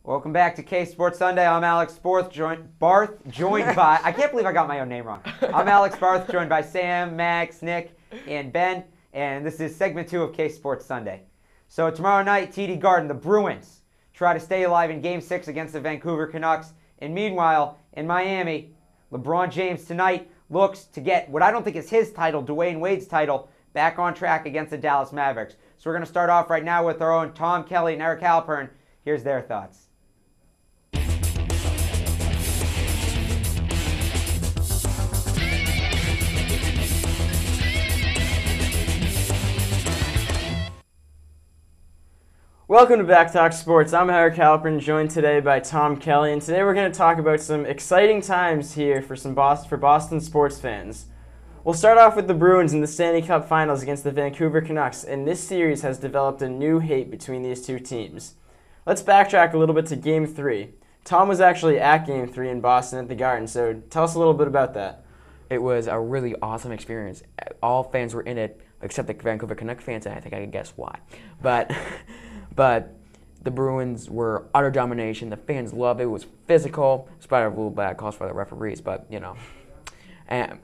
Welcome back to K Sports Sunday. I'm Alex Barth, joined by, I can't believe I got my own name wrong. I'm Alex Barth, joined by Sam, Max, Nick, and Ben, and this is segment 2 of K Sports Sunday. So tomorrow night, TD Garden, the Bruins try to stay alive in Game 6 against the Vancouver Canucks, and meanwhile, in Miami, LeBron James tonight looks to get what I don't think is his title, Dwayne Wade's title, back on track against the Dallas Mavericks. So we're going to start off right now with our own Tom Kelly and Eric Halpern. Here's their thoughts. Welcome to Back Talk Sports. I'm Eric Halpern, joined today by Tom Kelly, and today we're going to talk about some exciting times here for Boston sports fans. We'll start off with the Bruins in the Stanley Cup Finals against the Vancouver Canucks, and this series has developed a new hate between these two teams. Let's backtrack a little bit to Game 3. Tom was actually at Game 3 in Boston at the Garden, so tell us a little bit about that. It was a really awesome experience. All fans were in it, except the Vancouver Canucks fans, and I think I can guess why. But the Bruins were utter domination. The fans loved it. It was physical, despite a little bad calls for the referees. But, and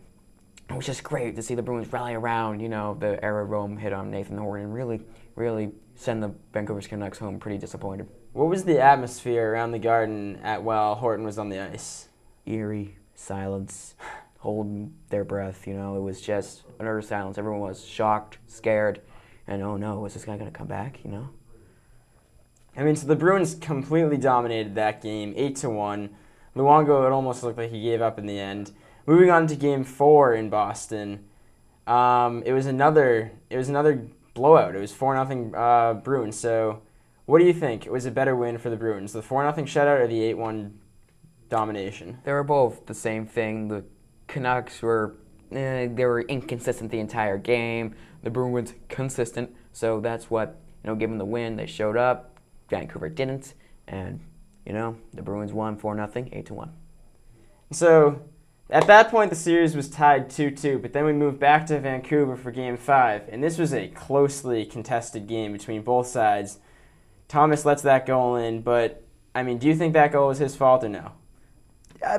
it was just great to see the Bruins rally around, the aerodrome hit on Nathan Horton and really send the Vancouver Canucks home pretty disappointed. What was the atmosphere around the Garden while Horton was on the ice? Eerie silence, holding their breath. It was just an utter silence. Everyone was shocked, scared, and oh no, is this guy going to come back, So the Bruins completely dominated that game, 8-1. Luongo, it almost looked like he gave up in the end. Moving on to Game 4 in Boston, it was another blowout. It was 4-0 Bruins. So, what do you think? It was a better win for the Bruins, the 4-0 shutout or the 8-1 domination? They were both the same thing. The Canucks were they were inconsistent the entire game. The Bruins consistent. So that's what gave them the win. They showed up. Vancouver didn't, and the Bruins won 4-0, 8-1. So at that point, the series was tied 2-2, but then we moved back to Vancouver for Game 5, and this was a closely contested game between both sides. Thomas lets that goal in, but do you think that goal was his fault or no?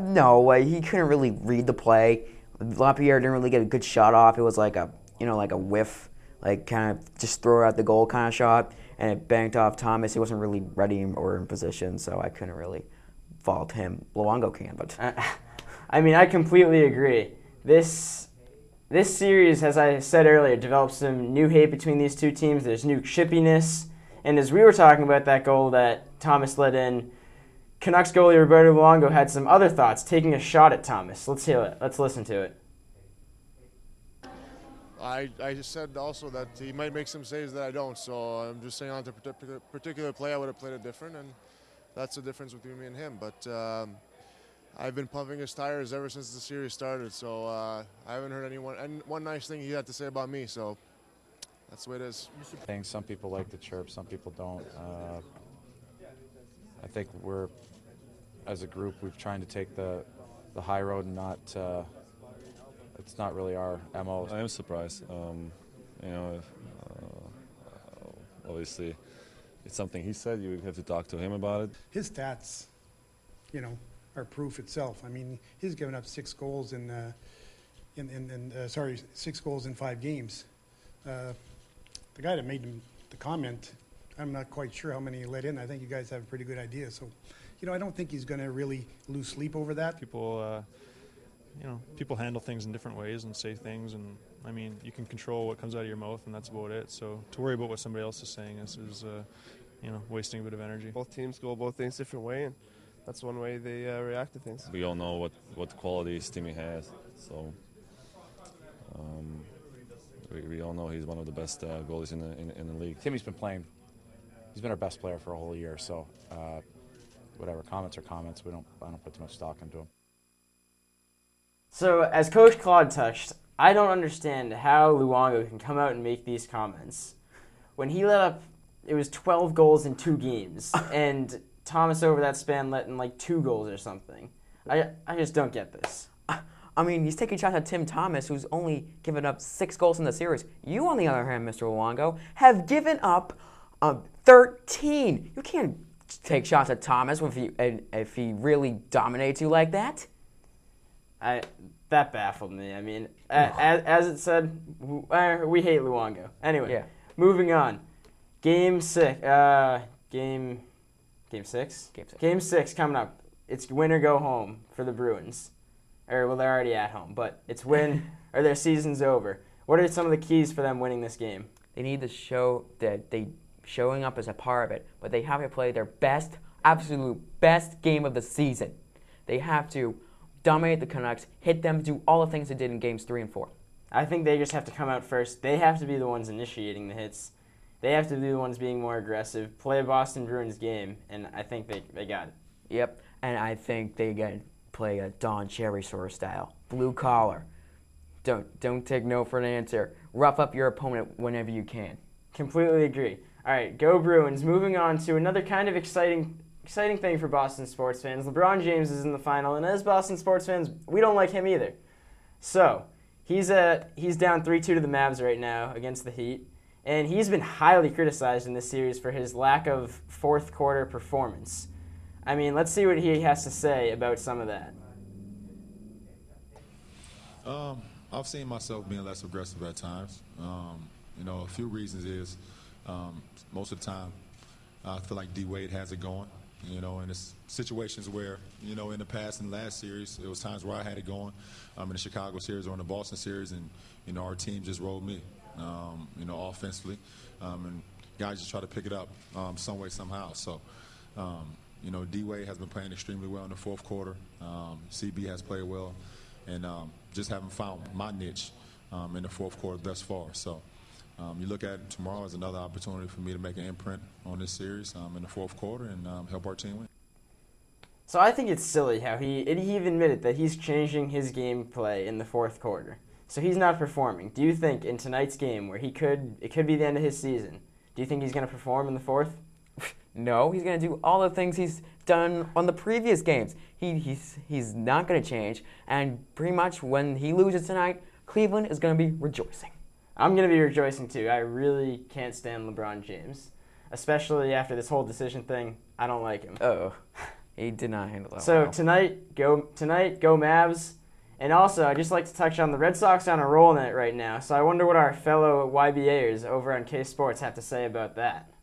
No, he couldn't really read the play. LaPierre didn't really get a good shot off. It was like a whiff, like kind of just throw out the goal kind of shot. And it banked off Thomas. He wasn't really ready or in position, so I couldn't really fault him. Luongo can, but... I completely agree. This series, as I said earlier, developed some new hate between these two teams. There's new chippiness. And as we were talking about that goal that Thomas let in, Canucks goalie Roberto Luongo had some other thoughts, taking a shot at Thomas. Let's hear it. Let's listen to it. I just said also that he might make some saves that I don't, so I'm just saying on the particular play I would have played it different, and that's the difference between me and him. But I've been pumping his tires ever since the series started, so I haven't heard one nice thing he had to say about me, so that's the way it is. Some people like to chirp, some people don't. I think as a group, we've trying to take the high road and not... it's not really our MO. I am surprised. Obviously, it's something he said. You have to talk to him about it. His stats, are proof itself. He's given up 6 goals in 6 goals in 5 games. The guy that made the comment, I'm not quite sure how many he let in. I think you guys have a pretty good idea. So, I don't think he's going to really lose sleep over that. People handle things in different ways and say things, and you can control what comes out of your mouth, and that's about it. So to worry about what somebody else is saying is wasting a bit of energy. Both teams go both things different way, and that's one way they react to things. We all know what qualities Timmy has, so we all know he's one of the best goalies in the league. Timmy's been playing. He's been our best player for a whole year, so whatever, comments are comments. I don't put too much stock into them. So, as Coach Claude touched, I don't understand how Luongo can come out and make these comments. When he let up, it was 12 goals in 2 games, and Thomas over that span let in 2 goals or something. I just don't get this. He's taking shots at Tim Thomas, who's only given up 6 goals in the series. You, on the other hand, Mr. Luongo, have given up 13. You can't take shots at Thomas if he really dominates you like that? That baffled me. I mean, as it said, we hate Luongo. Anyway, Yeah. moving on. Game 6. Game 6? Game 6 coming up. It's win or go home for the Bruins. They're already at home, but it's win or their season's over. What are some of the keys for them winning this game? They need to show that they showing up as a part of it, but they have to play their best, absolute best game of the season. They have to dominate the Canucks, hit them, do all the things they did in games 3 and 4. I think they just have to come out first. They have to be the ones initiating the hits. They have to be the ones being more aggressive, play a Boston Bruins game, and I think they got it. Yep, and I think they can play a Don Cherry sort of style. Blue collar. Don't take no for an answer. Rough up your opponent whenever you can. Completely agree. All right, go Bruins. Moving on to another kind of exciting thing for Boston sports fans. LeBron James is in the final, and as Boston sports fans, we don't like him either. So he's down 3-2 to the Mavs right now against the Heat, and he's been highly criticized in this series for his lack of fourth quarter performance. I mean, let's see what he has to say about some of that. I've seen myself being less aggressive at times. A few reasons is most of the time I feel like D-Wade has it going. And it's situations where, in the past, in the last series, it was times where I had it going in the Chicago series or in the Boston series, and, our team just rolled me, offensively. And guys just try to pick it up some way, somehow. So, D-Wade has been playing extremely well in the fourth quarter. CB has played well. And just haven't found my niche in the fourth quarter thus far. So you look at tomorrow as another opportunity for me to make an imprint on this series in the fourth quarter and help our team win. So I think it's silly how he even admitted that he's changing his gameplay in the fourth quarter. So he's not performing. Do you think in tonight's game where it could be the end of his season, do you think he's going to perform in the fourth? No, he's going to do all the things he's done on the previous games. He's not going to change, and pretty much when he loses tonight, Cleveland is going to be rejoicing. I'm going to be rejoicing too. I really can't stand LeBron James, especially after this whole decision thing. I don't like him. Oh, he did not handle that So well. tonight, go Mavs. And also, I'd just like to touch on the Red Sox on a roll in it right now. So I wonder what our fellow YBAers over on K Sports have to say about that.